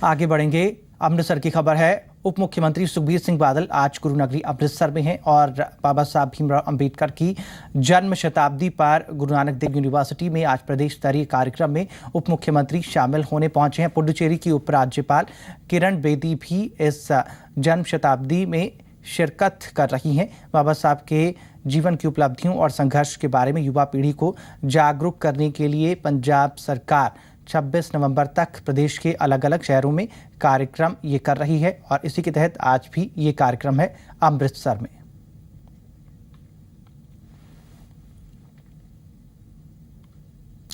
आगे बढ़ेंगे। अमृतसर की खबर है। उप मुख्यमंत्री सुखबीर सिंह बादल आज गुरु नगरी अमृतसर में हैं और बाबा साहब भीमराव अंबेडकर की जन्म शताब्दी पर गुरु नानक देव यूनिवर्सिटी में आज प्रदेश स्तरीय कार्यक्रम में उप मुख्यमंत्री शामिल होने पहुंचे हैं। पुडुचेरी की उपराज्यपाल किरण बेदी भी इस जन्म शताब्दी में शिरकत कर रही हैं। बाबा साहब के जीवन की उपलब्धियों और संघर्ष के बारे में युवा पीढ़ी को जागरूक करने के लिए पंजाब सरकार 26 नवंबर तक प्रदेश के अलग अलग शहरों में कार्यक्रम ये कर रही है और इसी के तहत आज भी ये कार्यक्रम है अमृतसर में।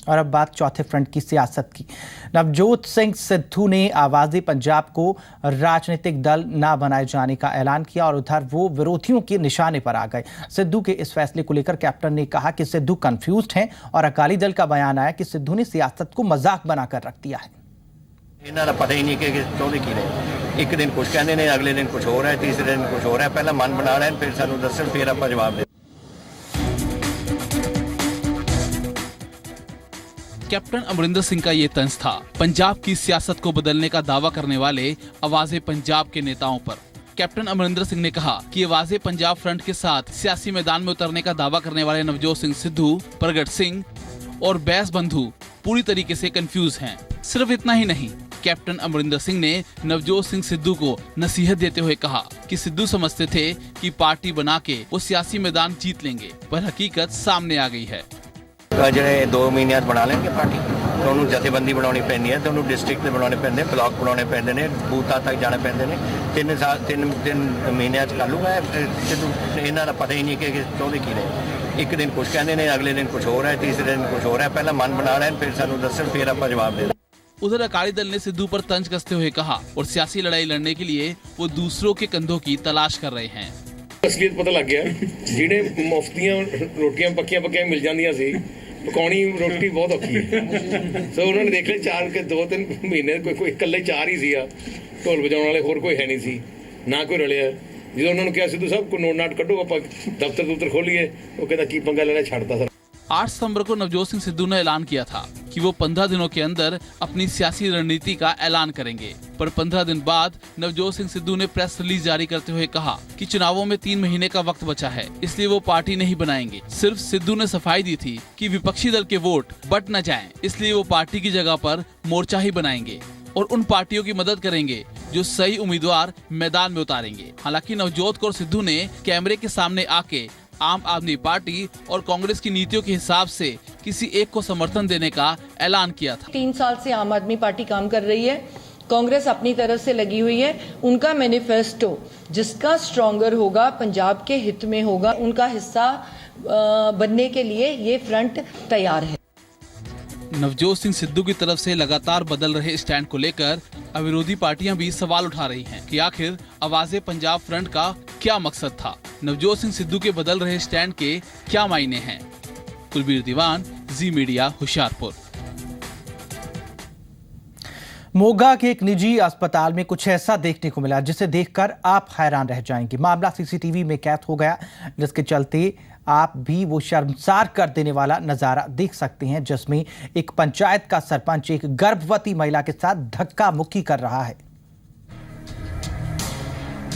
और अब बात चौथे फ्रंट की सियासत की। नवजोत सिंह सिद्धू ने आवाज़े पंजाब को राजनीतिक दल ना बनाए जाने का ऐलान किया और उधर वो विरोधियों के निशाने पर आ गए। सिद्धू के इस फैसले को लेकर कैप्टन ने कहा कि सिद्धू कंफ्यूज्ड हैं और अकाली दल का बयान आया कि सिद्धू ने सियासत को मजाक बनाकर रख दिया है। इन्हां दा पता ही नहीं कि चाहुंदे की ने। एक दिन कुछ कहंदे ने, अगले दिन कुछ हो रहा है, तीसरे दिन कुछ हो रहा है। पहला मन बना रहे हैं, फिर सानूं दस्सण, फिर आपां जवाब दे। कैप्टन अमरिंदर सिंह का ये तंज था पंजाब की सियासत को बदलने का दावा करने वाले आवाज़े पंजाब के नेताओं पर। कैप्टन अमरिंदर सिंह ने कहा कि आवाज़े पंजाब फ्रंट के साथ सियासी मैदान में उतरने का दावा करने वाले नवजोत सिंह सिद्धू, प्रगट सिंह और बैस बंधु पूरी तरीके से कंफ्यूज हैं। सिर्फ इतना ही नहीं, कैप्टन अमरिंदर सिंह ने नवजोत सिंह सिद्धू को नसीहत देते हुए कहा कि सिद्धू समझते थे कि पार्टी बना के वो सियासी मैदान जीत लेंगे, पर हकीकत सामने आ गई है। ਜਿਹੜੇ 2 ਮਹੀਨਿਆਂ ਬਣਾ ਲੈਣਗੇ ਪਾਰਟੀ, ਤੇ ਉਹਨੂੰ ਜਥੇਬੰਦੀ ਬਣਾਉਣੀ ਪੈਂਦੀ ਹੈ, ਤੇ ਉਹਨੂੰ ਡਿਸਟ੍ਰਿਕਟ ਦੇ ਬਣਾਉਣੇ ਪੈਂਦੇ, ਬਲਾਕ ਬਣਾਉਣੇ ਪੈਂਦੇ ਨੇ, ਬੂਥਾਂ ਤੱਕ ਜਾਣੇ ਪੈਂਦੇ ਨੇ। 3 ਮਹੀਨਿਆਂ ਚ ਕਰ ਲੂਗਾ। ਇਹਨਾਂ ਦਾ ਪਤਾ ਹੀ ਨਹੀਂ ਕਿ ਚਾਹੁੰਦੇ ਕੀ ਨੇ। ਇੱਕ ਦਿਨ ਕੁਝ ਕਹਿੰਦੇ ਨੇ, ਅਗਲੇ ਦਿਨ ਕੁਝ ਹੋ ਰਿਹਾ ਹੈ, तीसरे दिन कुछ हो रहा है। पहला मन बना रहे हैं, फिर सानूं दस्सण, फिर आपां जवाब दे। उधर अकाली दल ने सिद्धू पर तंज कसते हुए कहा और सियासी लड़ाई लड़ने के लिए वो दूसरों के कंधों की तलाश कर रहे हैं। असलियत पता लग गया, ਜਿਹੜੇ ਮੁਫਤੀਆਂ ਰੋਟੀਆਂ ਪੱਕੀਆਂ ਮਿਲ ਜਾਂਦੀਆਂ ਸੀ, ਪਕਾਉਣੀ ਰੋਟੀ ਬਹੁਤ ਔਖੀ ਹੈ। ਸੋ ਉਹਨਾਂ ਨੇ ਦੇਖ ਲਿਆ 2-3 ਮਹੀਨੇ ਕੋਈ ਇਕੱਲੇ 4 ਹੀ ਸੀ ਆ, ਢੋਲ ਵਜਾਉਣ ਵਾਲੇ ਹੋਰ ਕੋਈ ਹੈ ਨਹੀਂ ਸੀ, ਨਾ ਕੋਈ ਰਲਿਆ। ਜਦੋਂ ਉਹਨਾਂ ਨੂੰ ਕਿਹਾ ਸਿੱਧੂ ਸਾਹਿਬ ਕੋ ਨੋਟ ਨਾਟ ਕੱਢੋ, ਆਪਾਂ ਦਫ਼ਤਰ ਖੋਲੀਏ, ਉਹ ਕਹਿੰਦਾ ਕੀ ਪੰਗਾ ਲੈਣਾ, ਛੱਡਤਾ ਸਰ। 8 सितंबर को नवजोत सिंह सिद्धू ने ऐलान किया था कि वो 15 दिनों के अंदर अपनी सियासी रणनीति का ऐलान करेंगे, पर 15 दिन बाद नवजोत सिंह सिद्धू ने प्रेस रिलीज जारी करते हुए कहा कि चुनावों में 3 महीने का वक्त बचा है, इसलिए वो पार्टी नहीं बनाएंगे। सिर्फ सिद्धू ने सफाई दी थी कि विपक्षी दल के वोट बट न जाएं, इसलिए वो पार्टी की जगह पर मोर्चा ही बनाएंगे और उन पार्टियों की मदद करेंगे जो सही उम्मीदवार मैदान में उतारेंगे। हालांकि नवजोत कौर सिद्धू ने कैमरे के सामने आके आम आदमी पार्टी और कांग्रेस की नीतियों के हिसाब से किसी एक को समर्थन देने का ऐलान किया था। 3 साल से आम आदमी पार्टी काम कर रही है, कांग्रेस अपनी तरफ से लगी हुई है। उनका मैनिफेस्टो जिसका स्ट्रॉन्गर होगा, पंजाब के हित में होगा, उनका हिस्सा बनने के लिए ये फ्रंट तैयार है। नवजोत सिंह सिद्धू की तरफ से लगातार बदल रहे स्टैंड को लेकर अब विरोधी पार्टियां भी सवाल उठा रही हैं कि आखिर आवाज़े पंजाब फ्रंट का क्या मकसद था। नवजोत सिंह सिद्धू के बदल रहे स्टैंड के क्या मायने हैं। कुलबीर दीवान, जी मीडिया, होशियारपुर। मोगा के एक निजी अस्पताल में कुछ ऐसा देखने को मिला जिसे देखकर आप हैरान रह जाएंगे। मामला सीसीटीवी में कैद हो गया, जिसके चलते आप भी वो शर्मसार कर देने वाला नजारा देख सकते हैं, जिसमें एक पंचायत का सरपंच एक गर्भवती महिला के साथ धक्का मुक्की कर रहा है।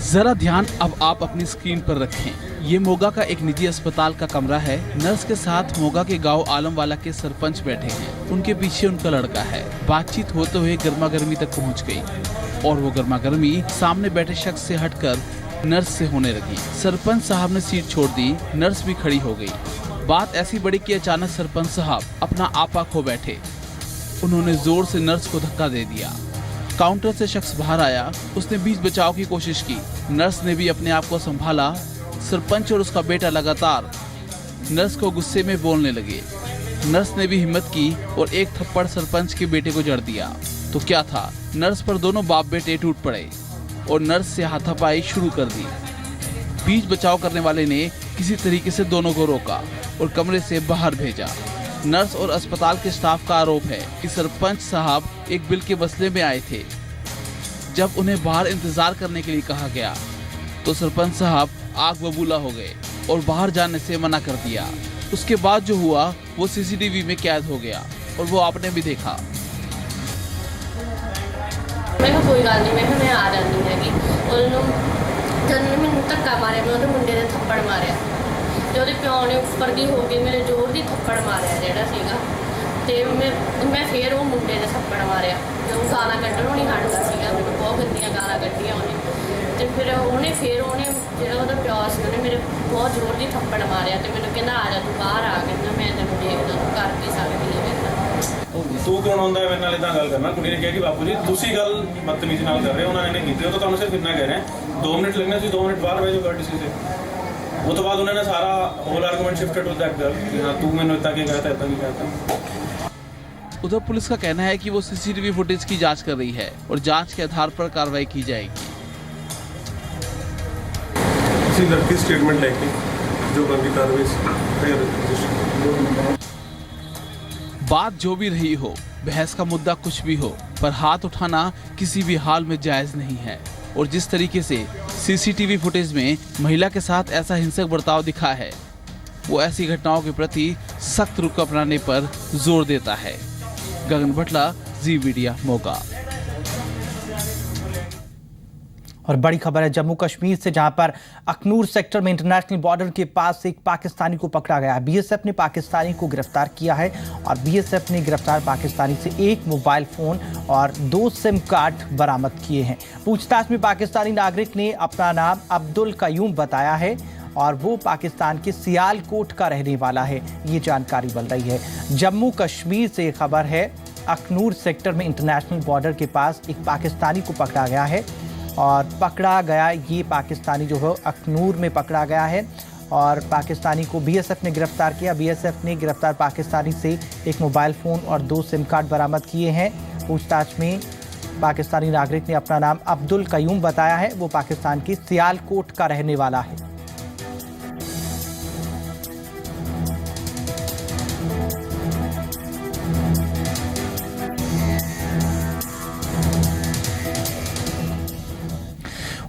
जरा ध्यान अब आप अपनी स्क्रीन पर रखें। ये मोगा का एक निजी अस्पताल का कमरा है। नर्स के साथ मोगा के गांव आलमवाला के सरपंच बैठे हैं। उनके पीछे उनका लड़का है। बातचीत होते हुए गर्मा गर्मी तक पहुंच गई और वो गर्मा गर्मी सामने बैठे शख्स से हटकर नर्स से होने लगी। सरपंच साहब ने सीट छोड़ दी, नर्स भी खड़ी हो गई। बात ऐसी बड़ी कि अचानक सरपंच साहब अपना आपा खो बैठे। उन्होंने जोर से नर्स को धक्का दे दिया। काउंटर से शख्स बाहर आया, उसने बीच बचाव की कोशिश की। नर्स ने भी अपने आप को संभाला। सरपंच और उसका बेटा लगातार नर्स को गुस्से में बोलने लगे। नर्स ने भी हिम्मत की और एक थप्पड़ सरपंच के बेटे को जड़ दिया। तो क्या था, नर्स पर दोनों बाप बेटे टूट पड़े और नर्स से हाथापाई शुरू कर दी। बीच बचाव करने वाले ने किसी तरीके से दोनों को रोका और कमरे से बाहर भेजा। नर्स और अस्पताल के स्टाफ का आरोप है कि सरपंच साहब एक बिल के मसले में आए थे। जब उन्हें बाहर इंतजार करने के लिए कहा गया तो सरपंच साहब आग बबूला हो गए और बाहर जाने से मना कर दिया। उसके बाद जो हुआ वो सीसीटीवी में कैद हो गया और वो आपने भी देखा। मैं कहा कोई गल नहीं, मैं आ जाती हैगी। जब मैंने धक्का मारिया, मैं उहदे मुंडे ने थप्पड़ मारिया ते उहदे प्यो ने उपर दी हो के मेरे जोर दी थप्पड़ मारिया जिहड़ा सीगा ते मैं फिर वो मुंडे ने थप्पड़ मारिया ते वो गालां कड्ढणों नहीं हटदा सीगा, मैनूं बहुत गंदियां गालां कड्ढियां उहने ते फिर उहने ਜਿਹੜਾ ਉਹਦਾ ਪਿਓ ਸੀ ਉਹਨੇ ਮੇਰੇ ਬਹੁਤ ਜ਼ੋਰ ਦੀ ਥੱਪੜ ਮਾਰਿਆ ਤੇ ਮੈਨੂੰ ਕਹਿੰਦਾ ਆ ਜਾ ਤੂੰ ਬਾਹਰ ਆ, ਕਹਿੰਦਾ ਮੈਂ ਤੈਨੂੰ ਦੇਖਦਾ ਤੂੰ ਕਰ ਕੀ ਸਕਦੀ ਹੈ ਮੇਰੇ ਨਾਲ। ਤੂੰ ਕੌਣ ਹੁੰਦਾ ਮੇਰੇ ਨਾਲ ਇਦਾਂ ਗੱਲ ਕਰਨਾ? ਕੁੜੀ ਨੇ ਕਿਹਾ ਕਿ ਬਾਪੂ ਜੀ ਤੁਸੀਂ ਗੱਲ ਬਦਤਮੀਜ਼ੀ ਨਾਲ ਕਰ ਰਹੇ ਹੋ, ਉਹਨਾਂ ਨੇ ਕੀਤੀ। ਉਹ ਤਾਂ ਤੁਹਾਨੂੰ ਸਿਰਫ ਇੰਨਾ ਕਹਿ ਰਹੇ 2 ਮਿੰਟ ਲੱਗਣੇ ਸੀ, 2 ਮਿੰਟ ਬਾਹਰ ਬਹਿ ਜਾਓ ਗੱਡੀ से। वो तो बाद उन्होंने सारा whole argument shifted to that girl कि हाँ तू मैंने इतना क्या कहता है, इतना नहीं कहता। उधर पुलिस का कहना है कि वो सीसीटीवी फुटेज की जांच कर रही है और जांच के आधार पर कार्रवाई की जाएगी। इसी लड़की स्टेटमेंट लेके जो बनती कार्रवाई। बात जो भी रही हो, बहस का मुद्दा कुछ भी हो, पर हाथ उठाना किसी भी हाल में जायज नहीं है। और जिस तरीके से सीसीटीवी फुटेज में महिला के साथ ऐसा हिंसक बर्ताव दिखा है, वो ऐसी घटनाओं के प्रति सख्त रुख अपनाने पर जोर देता है। गगन भटला, जी मीडिया, मोगा। और बड़ी खबर है जम्मू कश्मीर से, जहां पर अखनूर सेक्टर में इंटरनेशनल बॉर्डर के पास एक पाकिस्तानी को पकड़ा गया। बीएसएफ ने पाकिस्तानी को गिरफ्तार किया है और बीएसएफ ने गिरफ्तार पाकिस्तानी से 1 मोबाइल फोन और 2 सिम कार्ड बरामद किए हैं। पूछताछ में पाकिस्तानी नागरिक ने अपना नाम अब्दुल कयूम बताया है और वो पाकिस्तान के सियालकोट का रहने वाला है, ये जानकारी मिल रही है। जम्मू कश्मीर से खबर है, अखनूर सेक्टर में इंटरनेशनल बॉर्डर के पास एक पाकिस्तानी को पकड़ा गया है और पकड़ा गया ये पाकिस्तानी जो है अखनूर में पकड़ा गया है और पाकिस्तानी को बीएसएफ ने गिरफ्तार किया। बीएसएफ ने गिरफ्तार पाकिस्तानी से 1 मोबाइल फ़ोन और 2 सिम कार्ड बरामद किए हैं। पूछताछ में पाकिस्तानी नागरिक ने अपना नाम अब्दुल कयूम बताया है, वो पाकिस्तान के सियालकोट का रहने वाला है।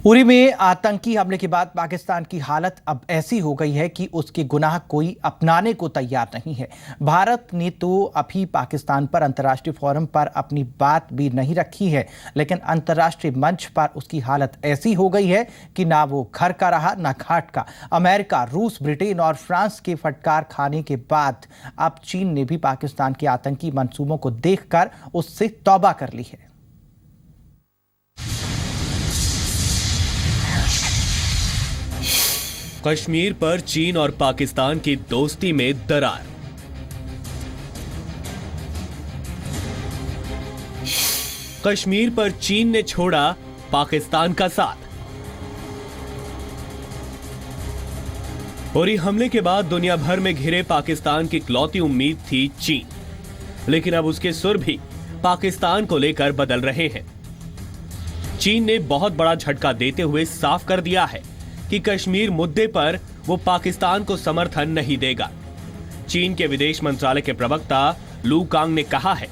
उरी में आतंकी हमले के बाद पाकिस्तान की हालत अब ऐसी हो गई है कि उसके गुनाह कोई अपनाने को तैयार नहीं है। भारत ने तो अभी पाकिस्तान पर अंतर्राष्ट्रीय फोरम पर अपनी बात भी नहीं रखी है, लेकिन अंतर्राष्ट्रीय मंच पर उसकी हालत ऐसी हो गई है कि ना वो घर का रहा ना घाट का। अमेरिका, रूस, ब्रिटेन और फ्रांस के फटकार खाने के बाद अब चीन ने भी पाकिस्तान के आतंकी मंसूबों को देखकर उससे तौबा कर ली है। कश्मीर पर चीन और पाकिस्तान की दोस्ती में दरार। कश्मीर पर चीन ने छोड़ा पाकिस्तान का साथ। उरी हमले के बाद दुनिया भर में घिरे पाकिस्तान की इकलौती उम्मीद थी चीन, लेकिन अब उसके सुर भी पाकिस्तान को लेकर बदल रहे हैं। चीन ने बहुत बड़ा झटका देते हुए साफ कर दिया है कि कश्मीर मुद्दे पर वो पाकिस्तान को समर्थन नहीं देगा। चीन के विदेश मंत्रालय के प्रवक्ता लू कांग ने कहा है,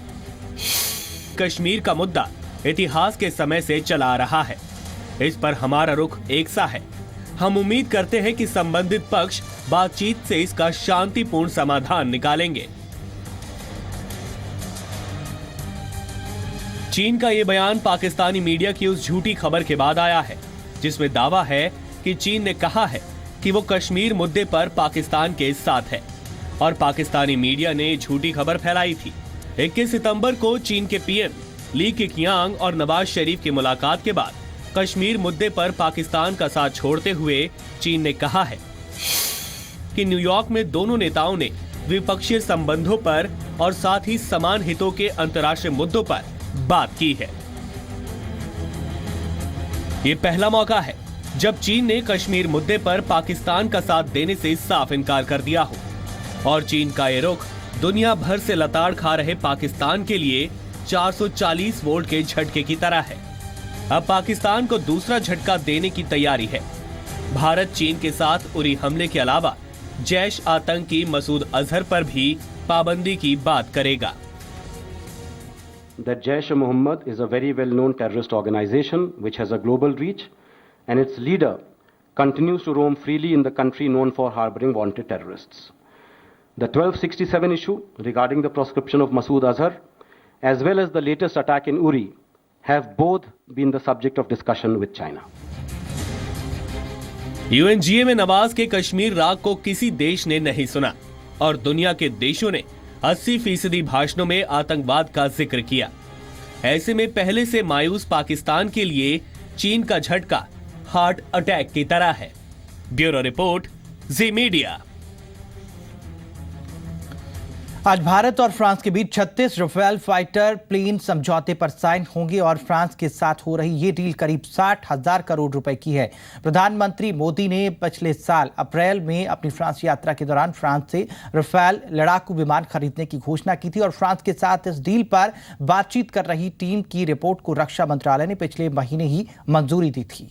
कश्मीर का मुद्दा इतिहास के समय से चला आ रहा है, इस पर हमारा रुख एक सा है। हम उम्मीद करते हैं कि संबंधित पक्ष बातचीत से इसका शांतिपूर्ण समाधान निकालेंगे। चीन का यह बयान पाकिस्तानी मीडिया की उस झूठी खबर के बाद आया है जिसमें दावा है कि चीन ने कहा है कि वो कश्मीर मुद्दे पर पाकिस्तान के साथ है और पाकिस्तानी मीडिया ने झूठी खबर फैलाई थी। 21 सितंबर को चीन के पीएम ली केकियांग और नवाज शरीफ की मुलाकात के बाद कश्मीर मुद्दे पर पाकिस्तान का साथ छोड़ते हुए चीन ने कहा है कि न्यूयॉर्क में दोनों नेताओं ने द्विपक्षीय संबंधों पर और साथ ही समान हितों के अंतर्राष्ट्रीय मुद्दों पर बात की है। ये पहला मौका है जब चीन ने कश्मीर मुद्दे पर पाकिस्तान का साथ देने से साफ इनकार कर दिया हो और चीन का ये रुख दुनिया भर से लताड़ खा रहे पाकिस्तान के लिए 440 वोल्ट के झटके की तरह है। अब पाकिस्तान को दूसरा झटका देने की तैयारी है। भारत चीन के साथ उरी हमले के अलावा जैश आतंकी मसूद अजहर पर भी पाबंदी की बात करेगा। That Jaish-e-Mohammed is a very well-known terrorist organization which has a global reach, and its leader continues to roam freely in the country known for harboring wanted terrorists. The 1267 issue regarding the proscription of Masood Azhar, as well as the latest attack in Uri, have both been the subject of discussion with China. UNGA में नवाज के कश्मीर राग को किसी देश ने नहीं सुना और दुनिया के देशों ने 80% भाषणों में आतंकवाद का जिक्र किया। ऐसे में पहले से मायूस पाकिस्तान के लिए चीन का झटका हार्ट अटैक की तरह है। ब्यूरो रिपोर्ट, जी मीडिया। आज भारत और फ्रांस के बीच 36 राफेल फाइटर प्लेन समझौते पर साइन होंगे और फ्रांस के साथ हो रही ये डील करीब 60,000 करोड़ रुपए की है। प्रधानमंत्री मोदी ने पिछले साल अप्रैल में अपनी फ्रांस यात्रा के दौरान फ्रांस से राफेल लड़ाकू विमान खरीदने की घोषणा की थी और फ्रांस के साथ इस डील पर बातचीत कर रही टीम की रिपोर्ट को रक्षा मंत्रालय ने पिछले महीने ही मंजूरी दी थी।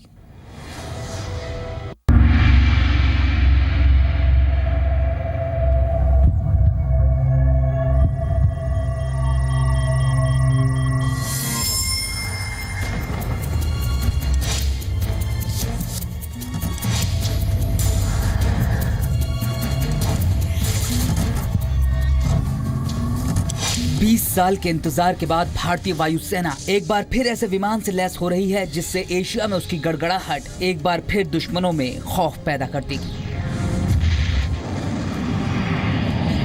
साल के इंतजार के बाद भारतीय वायुसेना एक बार फिर ऐसे विमान से लैस हो रही है जिससे एशिया में उसकी गड़गड़ाहट एक बार फिर दुश्मनों में खौफ पैदा कर देगी।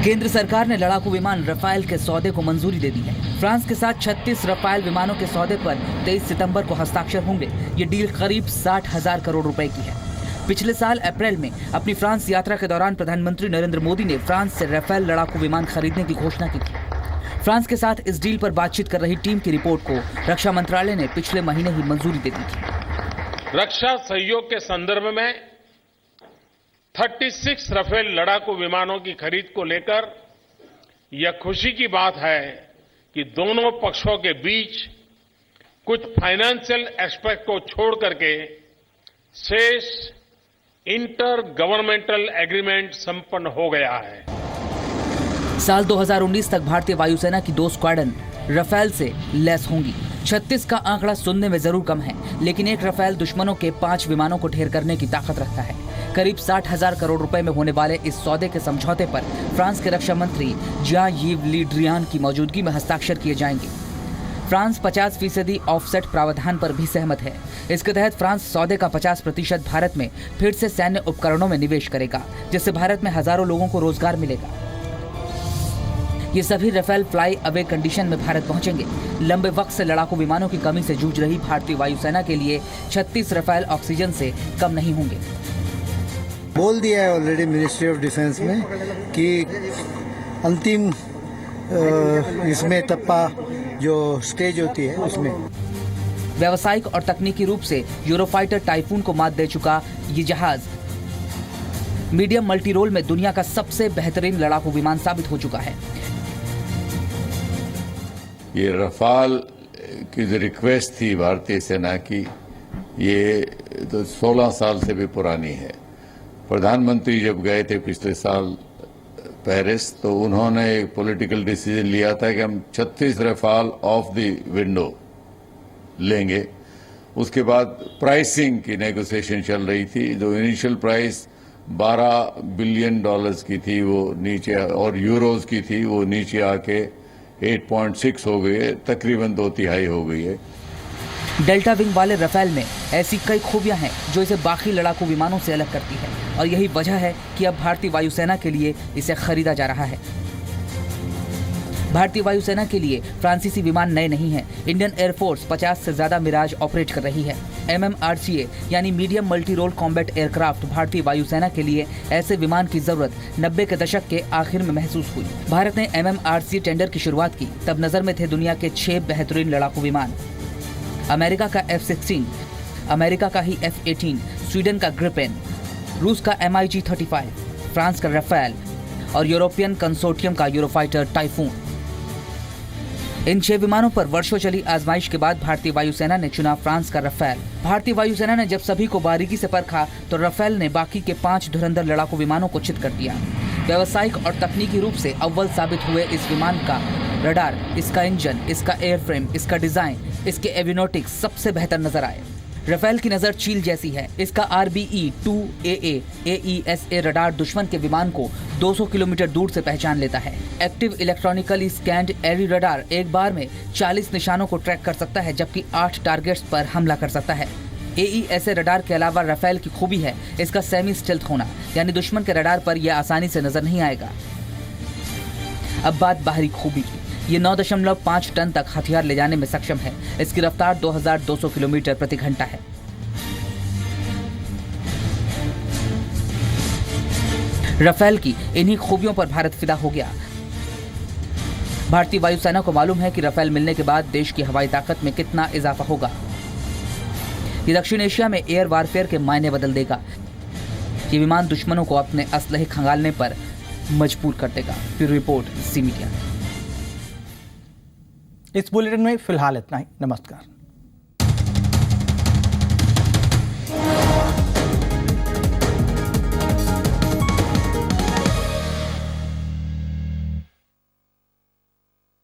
केंद्र सरकार ने लड़ाकू विमान राफेल के सौदे को मंजूरी दे दी है। फ्रांस के साथ 36 राफेल विमानों के सौदे पर 23 सितंबर को हस्ताक्षर होंगे। ये डील करीब 60,000 करोड़ रुपए की है। पिछले साल अप्रैल में अपनी फ्रांस यात्रा के दौरान प्रधानमंत्री नरेंद्र मोदी ने फ्रांस से राफेल लड़ाकू विमान खरीदने की घोषणा की थी। फ्रांस के साथ इस डील पर बातचीत कर रही टीम की रिपोर्ट को रक्षा मंत्रालय ने पिछले महीने ही मंजूरी दे दी थी। रक्षा सहयोग के संदर्भ में 36 राफेल लड़ाकू विमानों की खरीद को लेकर यह खुशी की बात है कि दोनों पक्षों के बीच कुछ फाइनेंशियल एस्पेक्ट को छोड़ करके शेष इंटर गवर्नमेंटल एग्रीमेंट संपन्न हो गया है। साल 2019 तक भारतीय वायुसेना की 2 स्क्वाड्रन राफेल से लैस होंगी। 36 का आंकड़ा सुनने में जरूर कम है, लेकिन एक राफेल दुश्मनों के 5 विमानों को ढेर करने की ताकत रखता है। करीब 60,000 करोड़ रुपए में होने वाले इस सौदे के समझौते पर फ्रांस के रक्षा मंत्री जियां-यीव ली ड्रियान की मौजूदगी में हस्ताक्षर किए जाएंगे। फ्रांस 50% ऑफसेट प्रावधान पर भी सहमत है। इसके तहत फ्रांस सौदे का 50% भारत में फिर से सैन्य उपकरणों में निवेश करेगा, जिससे भारत में हजारों लोगों को रोजगार मिलेगा। ये सभी राफेल फ्लाई अवे कंडीशन में भारत पहुंचेंगे। लंबे वक्त से लड़ाकू विमानों की कमी से जूझ रही भारतीय वायुसेना के लिए 36 राफेल ऑक्सीजन से कम नहीं होंगे। बोल दिया है ऑलरेडी मिनिस्ट्री ऑफ डिफेंस में कि अंतिम इसमें टप्पा जो स्टेज होती है उसमें व्यावसायिक और तकनीकी रूप से यूरोफाइटर टाइफून को मात दे चुका ये जहाज मीडियम मल्टी रोल में दुनिया का सबसे बेहतरीन लड़ाकू विमान साबित हो चुका है। ये रफाल की जो रिक्वेस्ट थी भारतीय सेना की, ये तो 16 साल से भी पुरानी है। प्रधानमंत्री जब गए थे पिछले साल पेरिस, तो उन्होंने एक पॉलिटिकल डिसीजन लिया था कि हम 36 रफाल ऑफ द विंडो लेंगे। उसके बाद प्राइसिंग की नेगोशिएशन चल रही थी। जो इनिशियल प्राइस $12 बिलियन की थी वो नीचे, और यूरोज की थी वो नीचे आके 8.6 हो गई है, तकरीबन 2/3 हो गई है। डेल्टा विंग वाले राफेल में ऐसी कई खूबियां हैं जो इसे बाकी लड़ाकू विमानों से अलग करती है, और यही वजह है कि अब भारतीय वायुसेना के लिए इसे खरीदा जा रहा है। भारतीय वायुसेना के लिए फ्रांसीसी विमान नए नहीं हैं। इंडियन एयरफोर्स 50 से ज्यादा मिराज ऑपरेट कर रही है। MMRCA यानी medium multi role combat aircraft भारतीय वायुसेना के लिए ऐसे विमान की जरूरत 90 के दशक के आखिर में महसूस हुई। भारत ने MMRCA टेंडर की शुरुआत की, तब नजर में थे दुनिया के 6 बेहतरीन लड़ाकू विमान। अमेरिका का F-16, अमेरिका का ही F-18, स्वीडन का ग्रिपेन, रूस का MiG-35, फ्रांस का राफेल और यूरोपियन कंसोर्टियम का यूरोफाइटर टाइफून। इन 6 विमानों पर वर्षों चली आजमाइश के बाद भारतीय वायुसेना ने चुना फ्रांस का राफेल। भारतीय वायुसेना ने जब सभी को बारीकी से परखा तो राफेल ने बाकी के 5 धुरंधर लड़ाकू विमानों को चित कर दिया। व्यावसायिक और तकनीकी रूप से अव्वल साबित हुए इस विमान का रडार, इसका इंजन, इसका एयरफ्रेम, इसका डिजाइन, इसके एवियोनिक्स सबसे बेहतर नजर आए। राफेल की नजर चील जैसी है। इसका RBE-2AA AESA रडार दुश्मन के विमान को 200 किलोमीटर दूर से पहचान लेता है। एक्टिव इलेक्ट्रॉनिकली स्कैन्ड एरी रडार एक बार में 40 निशानों को ट्रैक कर सकता है, जबकि 8 टारगेट्स पर हमला कर सकता है। AESA रडार के अलावा राफेल की खूबी है इसका सेमी स्टेल्थ होना, यानी दुश्मन के रडार पर यह आसानी से नजर नहीं आएगा। अब बात बाहरी खूबी की। ये 9.5 टन तक हथियार ले जाने में सक्षम है। इसकी रफ्तार 2200 किलोमीटर प्रति घंटा है। राफेल की इन्हीं खूबियों पर भारत फिदा हो गया। भारतीय वायुसेना को मालूम है कि राफेल मिलने के बाद देश की हवाई ताकत में कितना इजाफा होगा। ये दक्षिण एशिया में एयर वारफेयर के मायने बदल देगा। ये विमान दुश्मनों को अपने असलहे खंगालने पर मजबूर कर देगा। ब्यूरो रिपोर्ट, जी मीडिया। इस बुलेटिन में फिलहाल इतना ही। नमस्कार।